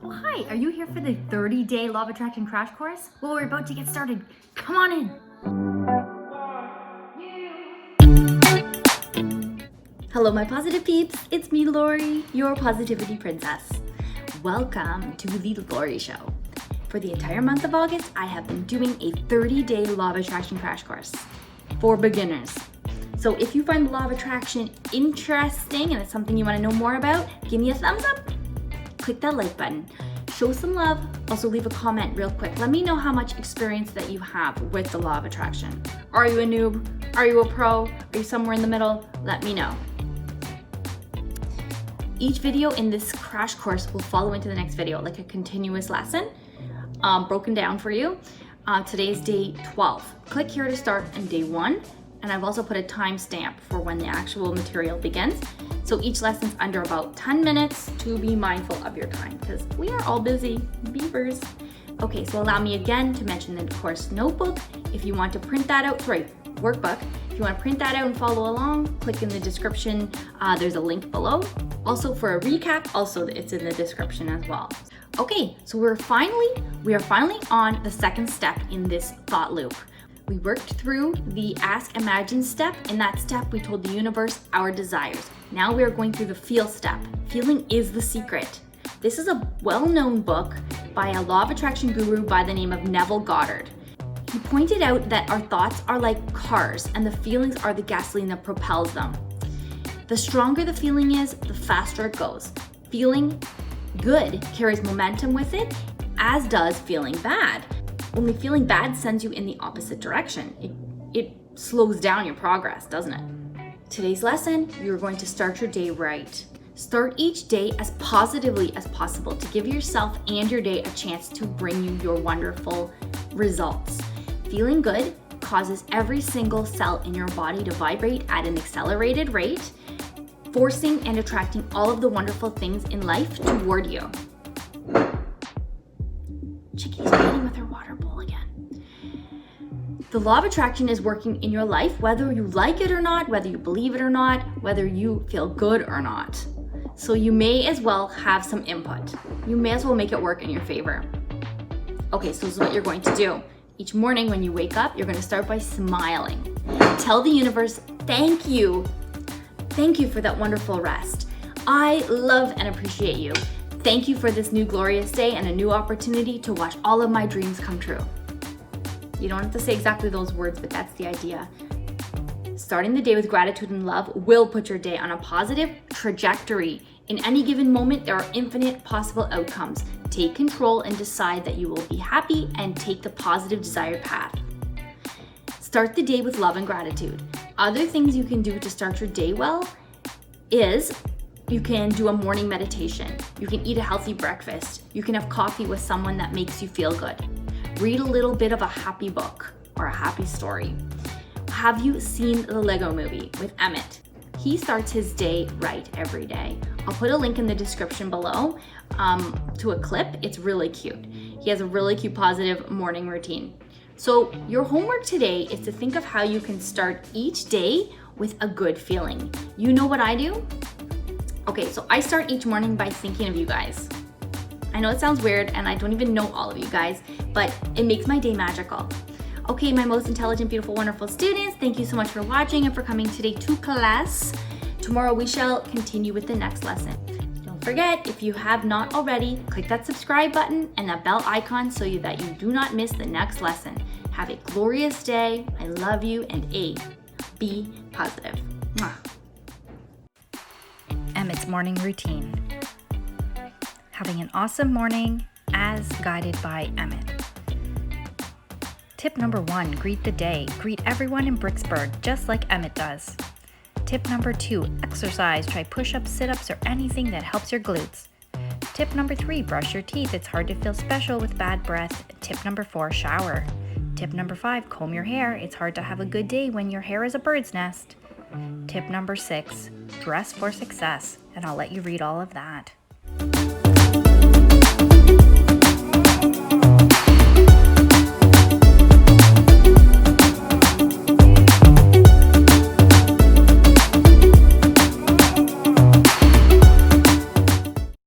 Oh, hi, are you here for the 30-day law of attraction crash course? Well, we're about to get started. Come on in. Hello, my positive peeps. It's me, Lori, your positivity princess. Welcome to the Lori Show. For the entire month of August, I have been doing a 30-day law of attraction crash course for beginners. So if you find the law of attraction interesting and it's something you want to know more about, give me a thumbs up. Click that like button. Show some love. Also leave a comment real quick. Let me know how much experience that you have with the law of attraction. Are you a noob? Are you a pro? Are you somewhere in the middle? Let me know. Each video in this crash course will follow into the next video, like a continuous lesson, broken down for you. Today is day 12. Click here to start on day 1. And I've also put a timestamp for when the actual material begins. So each lesson's under about 10 minutes to be mindful of your time because we are all busy beavers. Okay, so allow me again to mention the course notebook. If you want to print that out, workbook. If you want to print that out and follow along, click in the description. There's a link below. Also for a recap, also it's in the description as well. Okay, so we are finally on the second step in this thought loop. We worked through the ask, imagine step. In that step, we told the universe our desires. Now we are going through the feel step. Feeling is the secret. This is a well-known book by a law of attraction guru by the name of Neville Goddard. He pointed out that our thoughts are like cars and the feelings are the gasoline that propels them. The stronger the feeling is, the faster it goes. Feeling good carries momentum with it, as does feeling bad. Only feeling bad sends you in the opposite direction. It slows down your progress, doesn't it? Today's lesson, you're going to start your day right. Start each day as positively as possible to give yourself and your day a chance to bring you your wonderful results. Feeling good causes every single cell in your body to vibrate at an accelerated rate, forcing and attracting all of the wonderful things in life toward you. Chickie's playing with her water bowl again. The law of attraction is working in your life, whether you like it or not, whether you believe it or not, whether you feel good or not. So you may as well have some input. You may as well make it work in your favor. Okay, so this is what you're going to do. Each morning when you wake up, you're going to start by smiling. Tell the universe, thank you. Thank you for that wonderful rest. I love and appreciate you. Thank you for this new glorious day and a new opportunity to watch all of my dreams come true. You don't have to say exactly those words, but that's the idea. Starting the day with gratitude and love will put your day on a positive trajectory. In any given moment, there are infinite possible outcomes. Take control and decide that you will be happy and take the positive desired path. Start the day with love and gratitude. Other things you can do to start your day well is you can do a morning meditation. You can eat a healthy breakfast. You can have coffee with someone that makes you feel good. Read a little bit of a happy book or a happy story. Have you seen the Lego movie with Emmett? He starts his day right every day. I'll put a link in the description below to a clip. It's really cute. He has a really cute positive morning routine. So your homework today is to think of how you can start each day with a good feeling. You know what I do? Okay, so I start each morning by thinking of you guys. I know it sounds weird and I don't even know all of you guys, but it makes my day magical. Okay, my most intelligent, beautiful, wonderful students, thank you so much for watching and for coming today to class. Tomorrow we shall continue with the next lesson. Don't forget, if you have not already, click that subscribe button and that bell icon so that you do not miss the next lesson. Have a glorious day. I love you and be positive. Mwah. Emmet's morning routine. Having an awesome morning as guided by Emmet. Tip number 1, greet the day. Greet everyone in Bricksburg just like Emmet does. Tip number 2, exercise. Try push-ups, sit-ups, or anything that helps your glutes. Tip number 3, brush your teeth. It's hard to feel special with bad breath. Tip number 4, shower. Tip number 5, comb your hair. It's hard to have a good day when your hair is a bird's nest. Tip number 6, dress for success, and I'll let you read all of that.